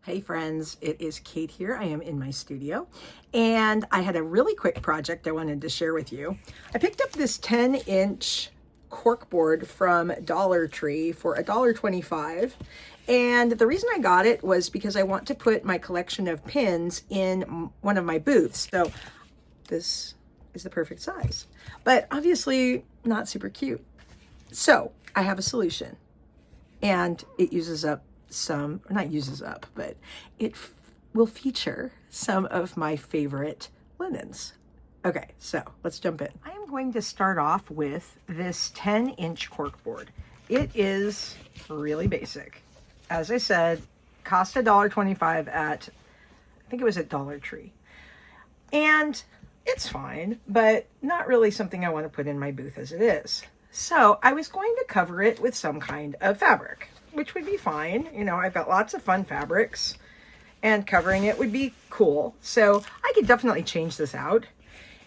Hey friends, it is Kate here. I am in my studio and I had a really quick project I wanted to share with you. I picked up this 10-inch corkboard from Dollar Tree for $1.25, and the reason I got it was because I want to put my collection of pins in one of my booths. So this is the perfect size, but obviously not super cute. So I have a solution, and it uses up some, or not uses up, but it will feature some of my favorite linens. Okay, so let's jump in. I am going to start off with this 10-inch corkboard. It is really basic. As I said, cost $1.25 at, I think it was at Dollar Tree. And it's fine, but not really something I want to put in my booth as it is. So I was going to cover it with some kind of fabric, which would be fine. You know, I've got lots of fun fabrics and covering it would be cool. So I could definitely change this out.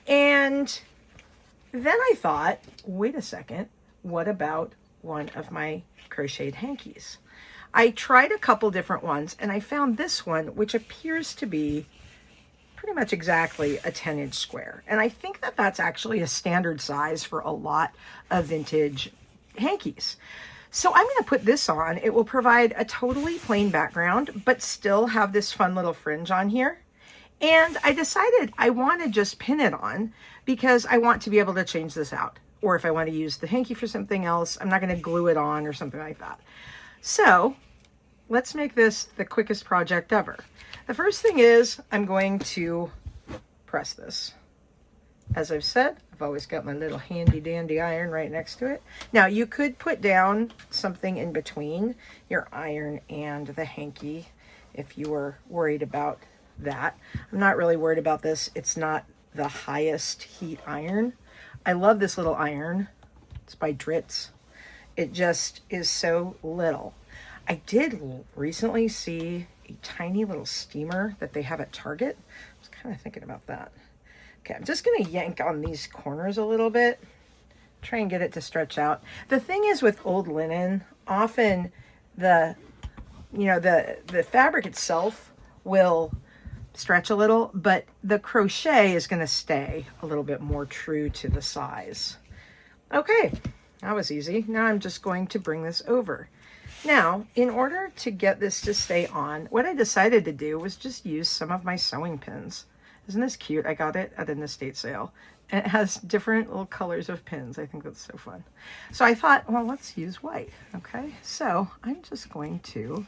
And then I thought, wait a second, what about one of my crocheted hankies? I tried a couple different ones and I found this one, which appears to be pretty much exactly a 10-inch square. And I think that that's actually a standard size for a lot of vintage hankies. So I'm going to put this on. It will provide a totally plain background, but still have this fun little fringe on here. And I decided I want to just pin it on because I want to be able to change this out. Or if I want to use the hanky for something else, I'm not going to glue it on or something like that. So let's make this the quickest project ever. The first thing is I'm going to press this. As I've said, I've always got my little handy dandy iron right next to it. Now you could put down something in between your iron and the hanky if you were worried about that. I'm not really worried about this. It's not the highest heat iron. I love this little iron. It's by Dritz. It just is so little. I did recently see a tiny little steamer that they have at Target. I was kind of thinking about that. Okay, I'm just going to yank on these corners a little bit, try and get it to stretch out. The thing is with old linen, often the fabric itself will stretch a little, but the crochet is going to stay a little bit more true to the size. Okay, that was easy. Now I'm just going to bring this over. Now, in order to get this to stay on, what I decided to do was just use some of my sewing pins. Isn't this cute? I got it at an estate sale. And it has different little colors of pins. I think that's so fun. So I thought, well, let's use white. Okay, so I'm just going to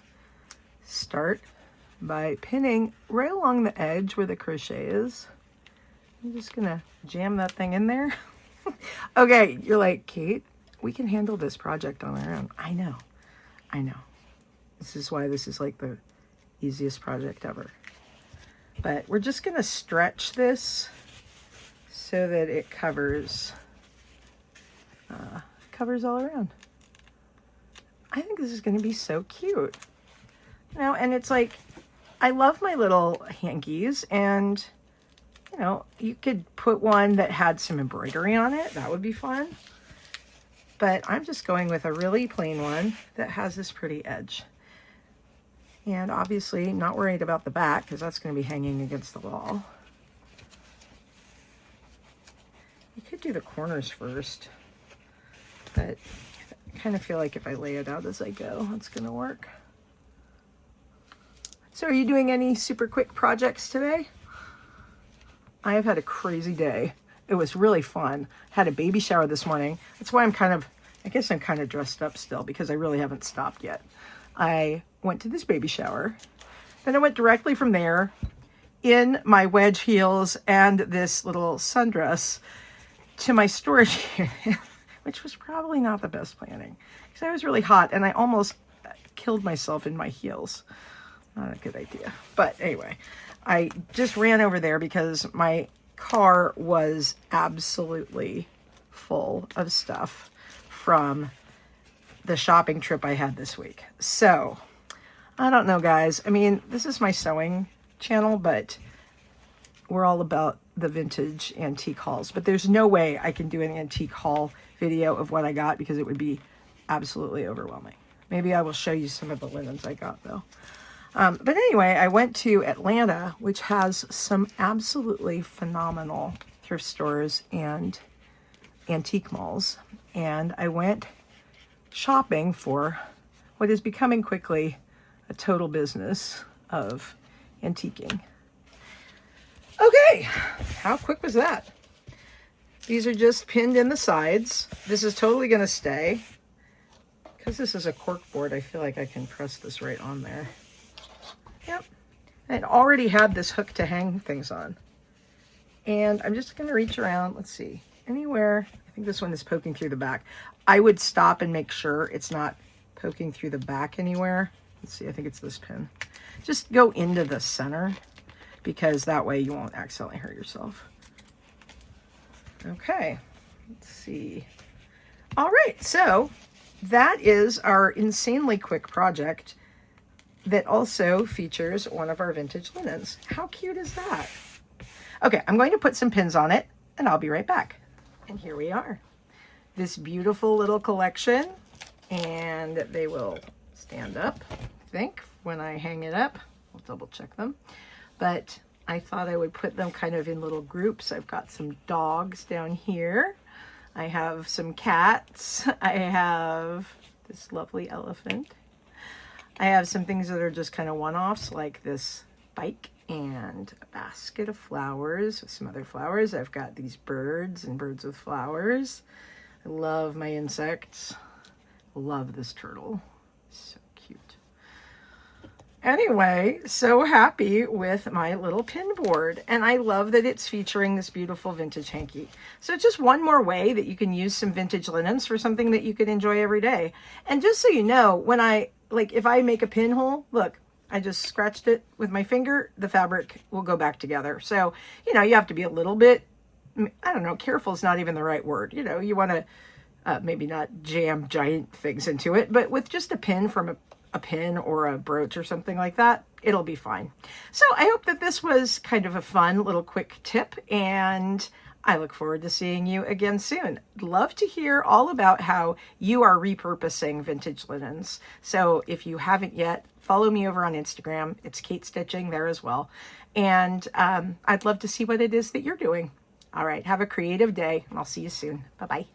start by pinning right along the edge where the crochet is. I'm just gonna jam that thing in there. Okay, you're like, Kate, we can handle this project on our own. I know. This is why this is like the easiest project ever. But we're just going to stretch this so that it covers all around. I think this is going to be so cute. You know, and it's like, I love my little hankies, and you know, you could put one that had some embroidery on it. That would be fun. But I'm just going with a really plain one that has this pretty edge. And obviously not worried about the back because that's going to be hanging against the wall. You could do the corners first, but I kind of feel like if I lay it out as I go, it's going to work. So are you doing any super quick projects today? I have had a crazy day. It was really fun. Had a baby shower this morning. That's why I guess I'm kind of dressed up still because I really haven't stopped yet. I went to this baby shower. Then I went directly from there in my wedge heels and this little sundress to my storage area, which was probably not the best planning because I was really hot and I almost killed myself in my heels. Not a good idea. But anyway, I just ran over there because my car was absolutely full of stuff from the shopping trip I had this week. So I don't know, guys. I mean, this is my sewing channel, but we're all about the vintage antique hauls. But there's no way I can do an antique haul video of what I got because it would be absolutely overwhelming. Maybe I will show you some of the linens I got though. But anyway, I went to Atlanta, which has some absolutely phenomenal thrift stores and antique malls. And I went shopping for what is becoming quickly a total business of antiquing. Okay, how quick was that? These are just pinned in the sides. This is totally going to stay. Because this is a cork board, I feel like I can press this right on there. Yep. I already had this hook to hang things on. And I'm just going to reach around. Let's see. Anywhere. I think this one is poking through the back. I would stop and make sure it's not poking through the back anywhere. Let's see. I think it's this pin. Just go into the center, because that way you won't accidentally hurt yourself. Okay. Let's see. All right. So that is our insanely quick project that also features one of our vintage linens. How cute is that? Okay, I'm going to put some pins on it and I'll be right back. And here we are. This beautiful little collection, and they will stand up, I think, when I hang it up. I'll double check them. But I thought I would put them kind of in little groups. I've got some dogs down here. I have some cats. I have this lovely elephant. I have some things that are just kind of one-offs, like this bike and a basket of flowers with some other flowers. I've got these birds and birds with flowers. I love my insects. Love this turtle. So cute. Anyway, so happy with my little pin board, and I love that it's featuring this beautiful vintage hanky. So just one more way that you can use some vintage linens for something that you can enjoy every day. And just so you know, when if I make a pinhole, look, I just scratched it with my finger, the fabric will go back together. So, you have to be a little bit, I don't know, careful is not even the right word. You want to maybe not jam giant things into it, but with just a pin from a pin or a brooch or something like that, it'll be fine. So I hope that this was kind of a fun little quick tip, and I look forward to seeing you again soon. Love to hear all about how you are repurposing vintage linens. So if you haven't yet, follow me over on Instagram. It's Kate Stitching there as well. And I'd love to see what it is that you're doing. All right, have a creative day, and I'll see you soon. Bye-bye.